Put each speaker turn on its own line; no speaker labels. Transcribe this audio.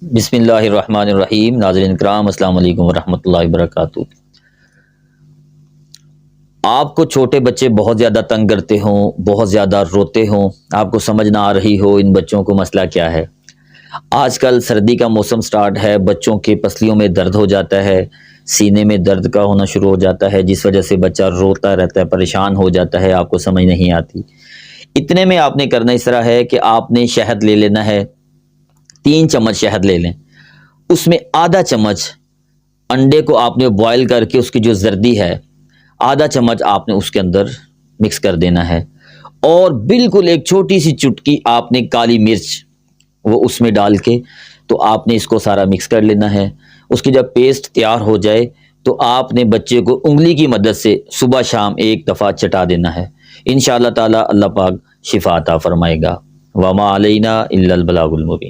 बिस्मिल्लाहिर्रहमानिर्रहीम। नाज़रीन किराम, अस्सलाम वालेकुम वरहमतुल्लाहि वबरकातुहू। आपको छोटे बच्चे बहुत ज़्यादा तंग करते हों, बहुत ज़्यादा रोते हों, आपको समझ ना आ रही हो इन बच्चों को मसला क्या है। आजकल सर्दी का मौसम स्टार्ट है, बच्चों के पसलियों में दर्द हो जाता है, सीने में दर्द का होना शुरू हो जाता है, जिस वजह से बच्चा रोता रहता है, परेशान हो जाता है, आपको समझ नहीं आती। इतने में आपने करना इस तरह है कि आपने शहद ले लेना है, 3 चम्मच शहद ले लें। उसमें आधा चम्मच अंडे को आपने बॉयल करके उसकी जो जर्दी है, आधा चम्मच आपने उसके अंदर मिक्स कर देना है और बिल्कुल एक छोटी सी चुटकी आपने काली मिर्च वो उसमें डाल के तो आपने इसको सारा मिक्स कर लेना है। उसकी जब पेस्ट तैयार हो जाए तो आपने बच्चे को उंगली की मदद से सुबह शाम एक दफ़ा चटा देना है। इंशाअल्लाह ताला अल्लाह पाक शिफा अता फरमाएगा। वमा अलैना इल्लल बलागुल मुबीन।